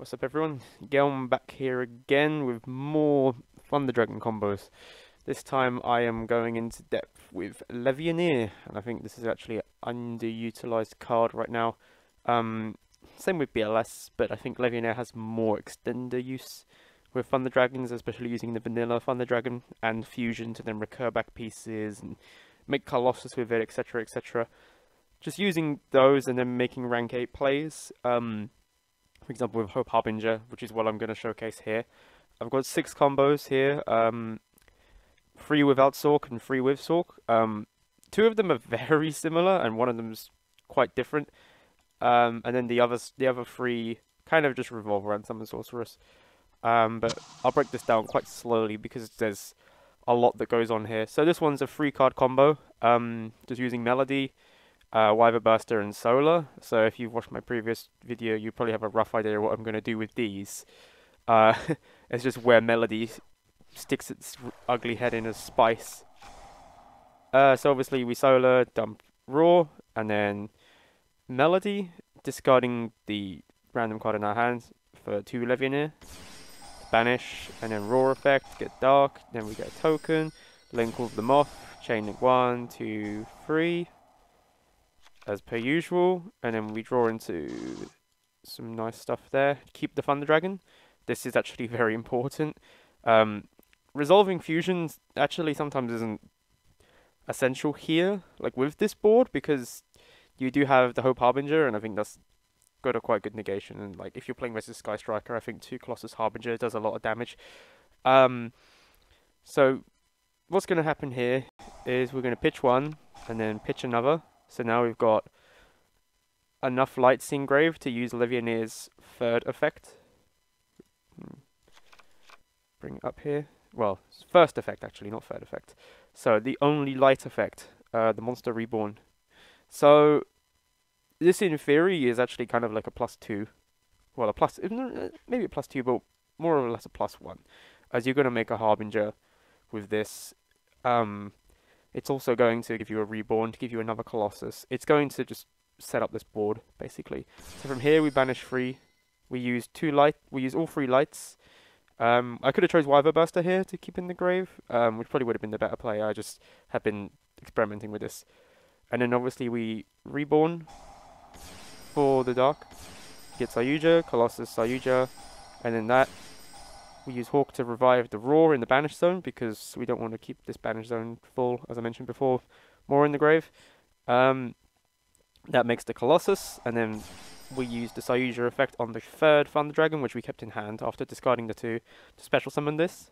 What's up everyone? Gelm back here again with more Thunder Dragon combos. This time I am going into depth with Levianeer, and I think this is actually an underutilized card right now. Same with BLS, but I think Levianeer has more extender use with Thunder Dragons, especially using the vanilla Thunder Dragon and fusion to then recur back pieces and make Colossus with it, etc, etc. Just using those and then making rank 8 plays. For example, with Hope Harbinger, which is what I'm going to showcase here. I've got 6 combos here, 3 without Sork and 3 with Sork. 2 of them are very similar, and one of them's quite different. And then the other 3 kind of just revolve around Summon Sorceress. But I'll break this down quite slowly because there's a lot that goes on here. So this one's a 3-card combo, just using Melody, Wyver Burster and Solar. So if you've watched my previous video, you probably have a rough idea of what I'm going to do with these. It's just where Melody sticks its ugly head in as Spice. So obviously we Solar, dump Raw, and then Melody, discarding the random card in our hands for 2 Levianeer. Banish, and then Raw effect, get Dark, then we get a token, link all of them off, chain link 1, 2, 3. As per usual, and then we draw into some nice stuff there. Keep the Thunder Dragon. This is actually very important. Resolving fusions actually sometimes isn't essential here, like with this board, because you do have the Hope Harbinger, and I think that's got a quite good negation. And like if you're playing versus Sky Striker, I think 2 Colossus Harbinger does a lot of damage. So what's going to happen here is we're going to pitch one and then pitch another. So now we've got enough lights engraved to use Levianeer's 3rd effect. Bring it up here. Well, 1st effect actually, not 3rd effect. So the only light effect, the Monster Reborn. So this in theory is actually kind of like a +2. Well, a plus, maybe a +2, but more or less a +1. As you're going to make a Harbinger with this. It's also going to give you a Reborn, to give you another Colossus. It's going to just set up this board, basically. So from here we banish 3. We use all 3 lights. I could have chose Wyver Burster here to keep in the grave, which probably would have been the better play. I just have been experimenting with this. And then obviously we Reborn for the Dark. Get Saryuja, Colossus, Saryuja, and then that. We use Hawk to revive the Raw in the Banish Zone, because we don't want to keep this Banish Zone full, as I mentioned before, more in the grave. That makes the Colossus, and then we use the Saryuja effect on the 3rd Thunder Dragon, which we kept in hand after discarding the 2, to special summon this.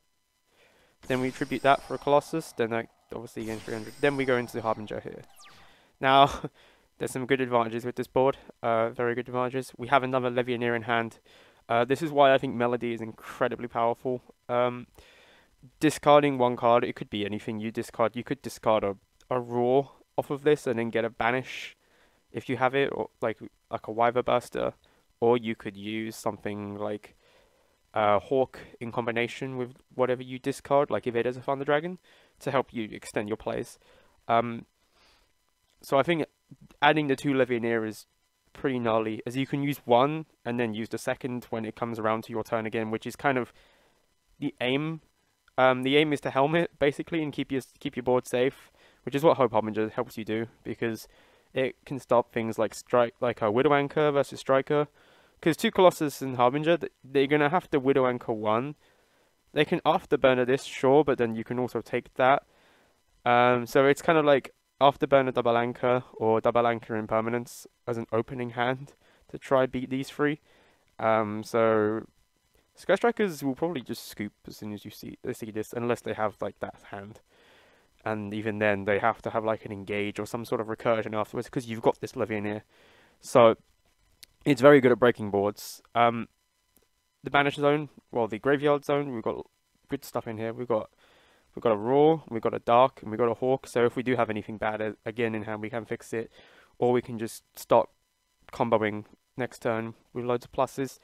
Then we tribute that for a Colossus, then that obviously gains 300. Then we go into the Harbinger here. Now, there's some good advantages with this board, very good advantages. We have another Levianeer in hand. This is why I think Melody is incredibly powerful. Discarding one card, it could be anything you discard. You could discard a Raw off of this and then get a Banish if you have it, or like a Wyver Burster. Or you could use something like Hawk in combination with whatever you discard, like if it is a Thunder Dragon, to help you extend your plays. So I think adding the 2 Levianeer is pretty gnarly, as you can use one and then use the 2nd when it comes around to your turn again, which is kind of the aim. The aim is to helmet basically and keep your board safe, which is what Hope Harbinger helps you do, because it can stop things like a Widow Anchor versus Striker. Because 2 Colossus and Harbinger, they're gonna have to Widow Anchor 1. They can afterburner this, sure, but then you can also take that. So it's kind of like afterburner double anchor or double anchor impermanence as an opening hand to try beat these 3. So Sky Strikers will probably just scoop as soon as they see this, unless they have like that hand. And even then they have to have like an engage or some sort of recursion afterwards, because you've got this Levianeer. So it's very good at breaking boards. The Banish Zone, well, the Graveyard Zone, we've got good stuff in here. We've got a Raw, we've got a Dark, and we've got a Hawk. So if we do have anything bad again in hand, we can fix it. Or we can just start comboing next turn with loads of pluses.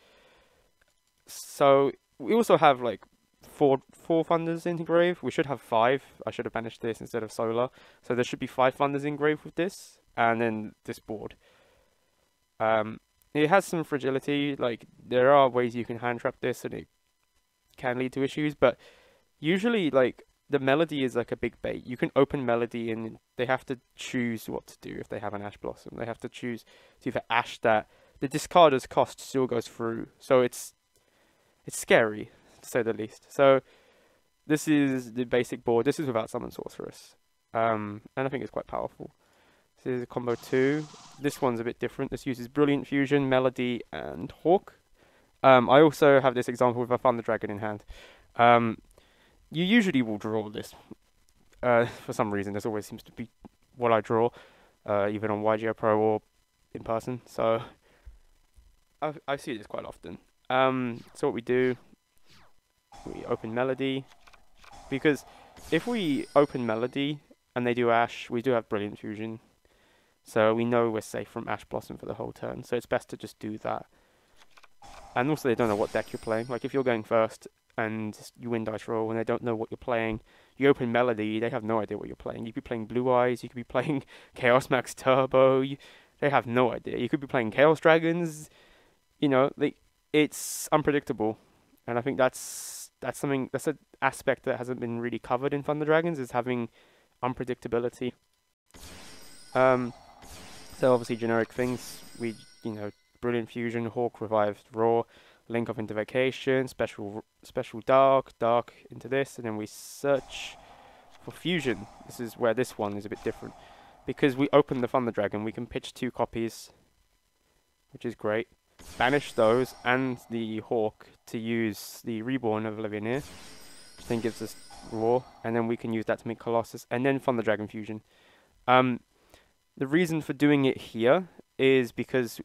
So we also have like 4 Thunders in grave. We should have 5. I should have banished this instead of Solar. So there should be 5 Thunders in grave with this, and then this board. it has some fragility. Like there are ways you can hand trap this, and it can lead to issues. But usually, like the melody is like a big bait. You can open melody, and they have to choose what to do if they have an ash blossom. They have to choose to either ash that the discarder's cost still goes through. So it's scary to say the least. So this is the basic board. This is without summon sorceress, and I think it's quite powerful. This is a combo 2. This one's a bit different. This uses Brilliant Fusion, Melody, and Hawk. I also have this example with a Thunder Dragon in hand. You usually will draw this. For some reason, this always seems to be what I draw, even on YGO Pro or in person. So I see this quite often. So what we do, we open Melody, because if we open Melody and they do Ash, we do have Brilliant Fusion. So we know we're safe from Ash Blossom for the whole turn. So it's best to just do that. And also they don't know what deck you're playing. Like if you're going first and you win dice roll and they don't know what you're playing, you open Melody, they have no idea what you're playing. You could be playing Blue Eyes, you could be playing Chaos Max Turbo, they have no idea. You could be playing Chaos Dragons, you know, it's unpredictable. And I think that's something, that's an aspect that hasn't been really covered in Thunder Dragons, is having unpredictability. So obviously generic things, Brilliant Fusion, Hawk Revived Raw, Link Off into Vacation, Special Dark into this, and then we search for Fusion. This is where this one is a bit different. Because we open the Thunder Dragon, we can pitch 2 copies, which is great. Banish those and the Hawk to use the Reborn of Levianeer, which then gives us Raw, and then we can use that to make Colossus, and then Thunder Dragon Fusion. The reason for doing it here is because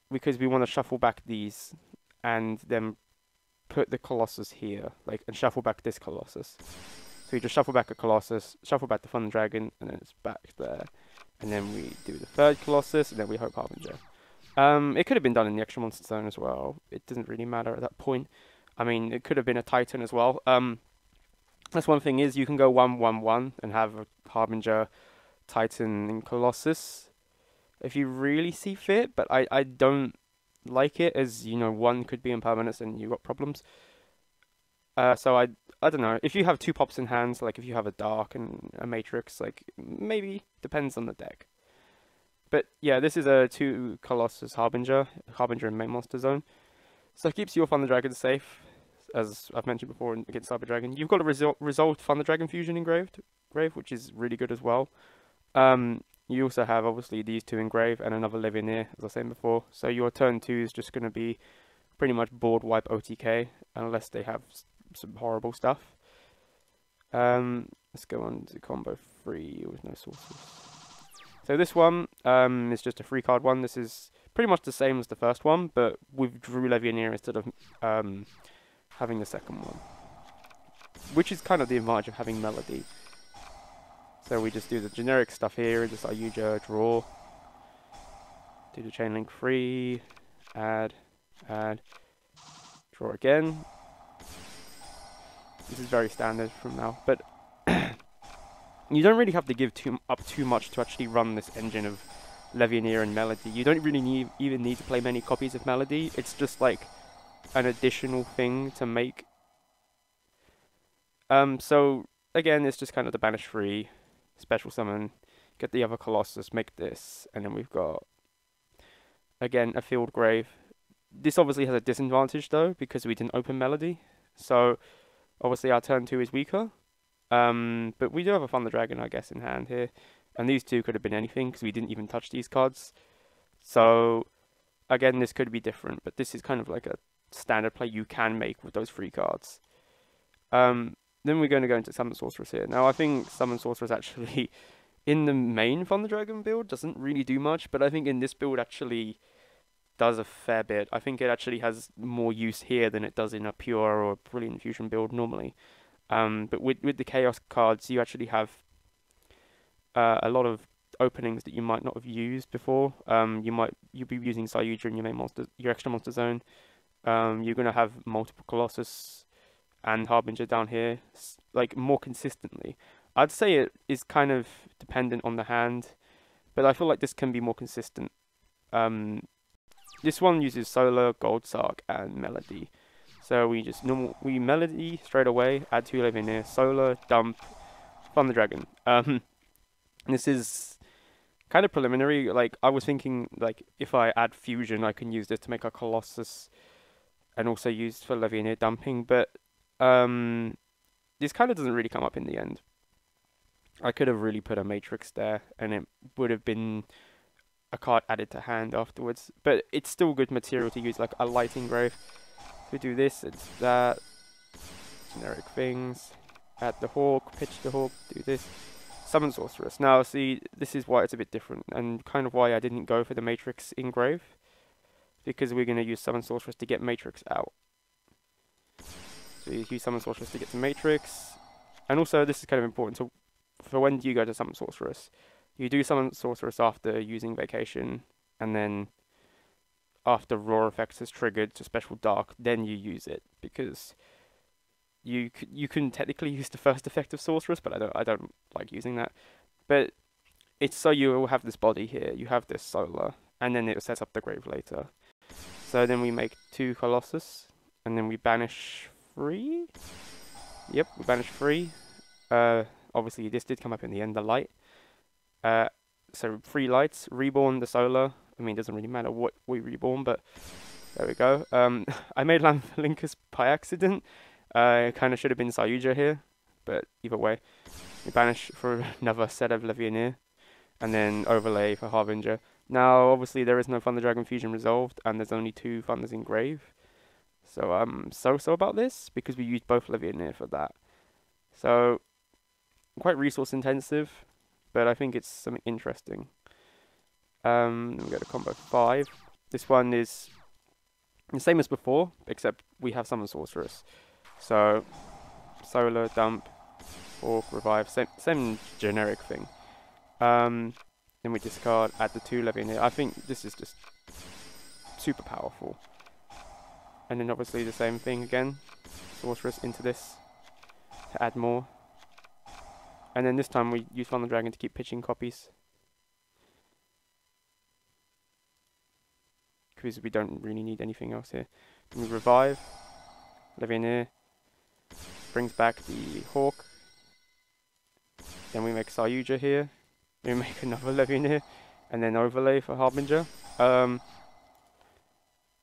we want to shuffle back these and then put the Colossus here, and shuffle back this Colossus. So we just shuffle back a Colossus, shuffle back the Thunder Dragon, and then it's back there. And then we do the 3rd Colossus, and then we hope Harbinger. It could have been done in the extra monster zone as well. It doesn't really matter at that point. I mean, it could have been a Titan as well. That's one thing, is you can go 1-1-1 and have a Harbinger, Titan, and Colossus if you really see fit, but I don't like it, as one could be impermanence and you got problems. So I don't know, if you have 2 pops in hands, like if you have a Dark and a Matrix, maybe, depends on the deck. But yeah, this is a 2 Colossus Harbinger in main monster zone, so it keeps your Thunder Dragon safe, as I've mentioned before against Cyber Dragon. You've got a resolved Thunder Dragon Fusion engraved, which is really good as well. You also have obviously these 2 engraved and another Levianeer, as I was saying before. So your turn 2 is just going to be pretty much board wipe OTK, unless they have some horrible stuff. Let's go on to combo 3 with no sources. So this one is just a 3-card one. This is pretty much the same as the first one, but with Drew Levianeer instead of having the second one, which is kind of the advantage of having Melody. So we just do the generic stuff here, just Saryuja, draw, do the chain link 3, add, draw again. This is very standard from now, but you don't really have to give up too much to actually run this engine of Levianeer and Melody. You don't really even need to play many copies of Melody. It's just like an additional thing to make. So again, it's just kind of the banish 3, special summon, get the other Colossus, make this, and then we've got, again, a field grave. This obviously has a disadvantage though, because we didn't open Melody. So obviously our turn 2 is weaker. But we do have a Thunder Dragon, I guess, in hand here. And these 2 could have been anything, because we didn't even touch these cards. So again, this could be different, but this is kind of like a standard play you can make with those 3 cards. Then we're going to go into Summon Sorceress here. Now, I think Summon Sorceress actually, in the main Thunder Dragon build, doesn't really do much, but I think in this build actually does a fair bit. I think it actually has more use here than it does in a Pure or Brilliant Fusion build normally. But with the Chaos cards, you actually have a lot of openings that you might not have used before. You'll be using Saryuja in your extra monster zone. You're going to have multiple Colossus and Harbinger down here, more consistently. I'd say it is kind of dependent on the hand, but I feel like this can be more consistent. This one uses Solar, Gold Sark, and Melody. So we just we Melody straight away, add 2 Levianeer, Solar, dump, Thunder Dragon. This is kind of preliminary. Like, I was thinking, like, if I add Fusion, I can use this to make a Colossus, and also use for Levianeer dumping, but this kind of doesn't really come up in the end. I could have really put a Matrix there, and it would have been a card added to hand afterwards, but it's still good material to use, like a light engrave. If we do this, it's that, generic things, add the Hawk, pitch the Hawk, do this, summon sorceress. Now see, this is why it's a bit different, and kind of why I didn't go for the Matrix engrave, because we're going to use summon sorceress to get Matrix out. So you use summon sorceress to get to Matrix, and also this is kind of important, so for when do you go to summon sorceress? You do summon sorceress after using vacation, and then after raw effects is triggered to special dark, then you use it, because you can technically use the first effect of sorceress, but I don't like using that. But it's so you will have this body here, you have this solar, and then it sets up the grave later. So then we make 2 Colossus, and then we banish 3. Yep, we banish 3. Obviously this did come up in the end, the light. So 3 lights, reborn the solar. I mean, it doesn't really matter what we reborn, but there we go. I made Linkus by accident. It kind of should have been Saryuja here, but either way, we banish for another set of Levianeer, and then overlay for Harbinger. Now, obviously, there is no Thunder Dragon Fusion resolved, and there's only 2 Thunders in grave. So I'm so about this, because we used both Levianeer for that. So, quite resource intensive, but I think it's something interesting. Then we go to combo 5. This one is the same as before, except we have Summon Sorceress. So, Solar, Dump, Orc, Revive, same generic thing. Then we discard, add the 2 Levianeer. I think this is just super powerful. And then obviously the same thing again, Sorceress into this to add more. And then this time we use Thunder Dragon to keep pitching copies, because we don't really need anything else here. Then we revive, Levianeer, brings back the Hawk. Then we make Saryuja here. We make another Levianeer, and then overlay for Harbinger.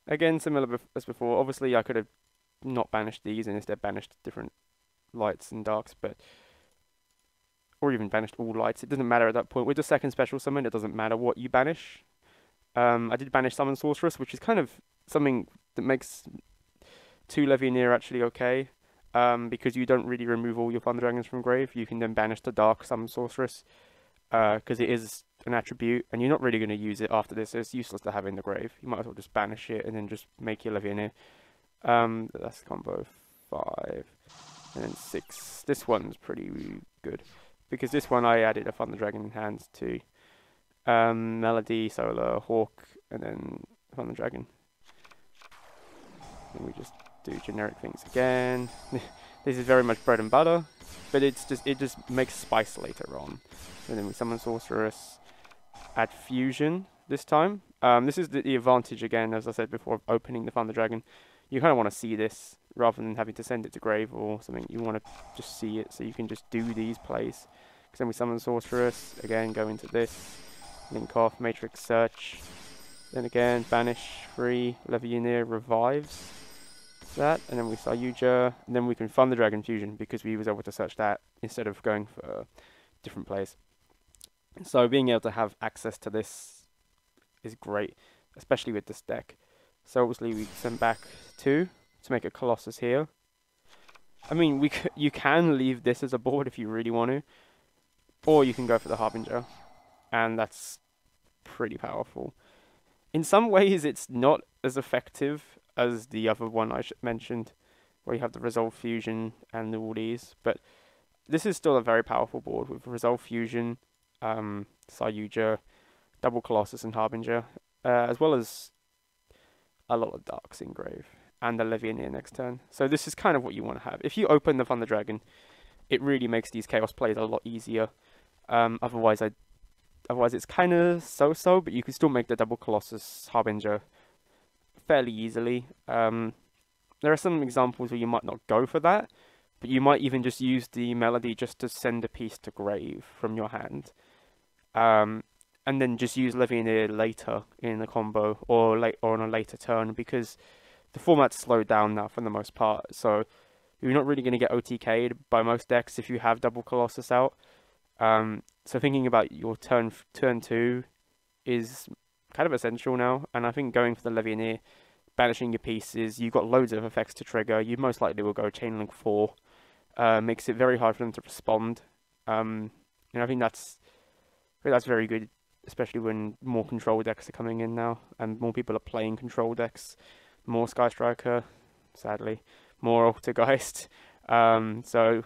Again, similar as before. Obviously, I could have not banished these and instead banished different lights and darks, but or even banished all lights. It doesn't matter at that point. With the second special summon, it doesn't matter what you banish. I did banish Summon Sorceress, which is kind of something that makes 2 Levianeer actually okay, because you don't really remove all your Thunder Dragons from grave. You can then banish the Dark Summon Sorceress, because it is an attribute, and you're not really going to use it after this, so it's useless to have in the grave. You might as well just banish it and then just make your Levianeer. That's combo 5. And then 6. This one's pretty good, because this one I added a Thunder Dragon in hand to Melody, Solar, Hawk, and then Thunder Dragon. And we just do generic things again. This is very much bread and butter, but it just makes spice later on. And then we summon Sorceress, add Fusion this time. This is the advantage again, as I said before, of opening the Thunder Dragon. You kind of want to see this rather than having to send it to grave or something. You want to just see it, so you can just do these plays. Because then we summon Sorceress, again go into this, link off, Matrix Search, then again banish 3, Levianeer revives that, and then we Saryuja, and then we can Thunder Dragon Fusion because we was able to search that instead of going for different plays. So being able to have access to this is great, especially with this deck. So obviously we send back 2 to make a Colossus here. I mean, you can leave this as a board if you really want to, or you can go for the Harbinger, and that's pretty powerful. In some ways, it's not as effective as the other one I mentioned, where you have the Resolve Fusion and all these, but this is still a very powerful board with Resolve Fusion, Saryuja, double Colossus and Harbinger, as well as a lot of Darks in grave, and the Levianeer next turn. So this is kind of what you want to have. If you open the Thunder Dragon, it really makes these Chaos plays a lot easier. Otherwise, Otherwise, it's kind of so-so, but you can still make the double Colossus Harbinger fairly easily. There are some examples where you might not go for that, but you might even just use the melody just to send a piece to grave from your hand. Um, and then just use Levianeer later in the combo or on a later turn, because the format's slowed down now for the most part. So you're not really going to get OTK'd by most decks if you have double Colossus out. So thinking about your turn 2 is kind of essential now, and I think going for the Levianeer, banishing your pieces, you've got loads of effects to trigger. You most likely will go Chain Link 4. Makes it very hard for them to respond. And I think that's very good, especially when more control decks are coming in now, and more people are playing control decks. More Sky Striker, sadly, more Altergeist. So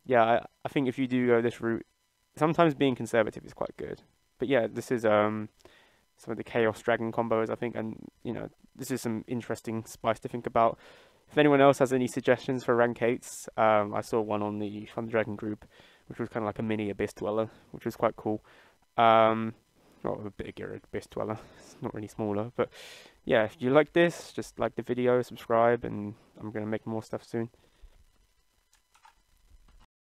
yeah, I think if you do go this route, sometimes being conservative is quite good. But yeah, this is some of the Chaos Dragon combos, I think, and this is some interesting spice to think about. If anyone else has any suggestions for rank 8s, I saw one on the Thunder Dragon group, which was kind of like a mini Abyss Dweller, which was quite cool. Well, a bigger Abyss Dweller, it's not really smaller, but yeah, if you like this, just like the video, subscribe, and I'm going to make more stuff soon.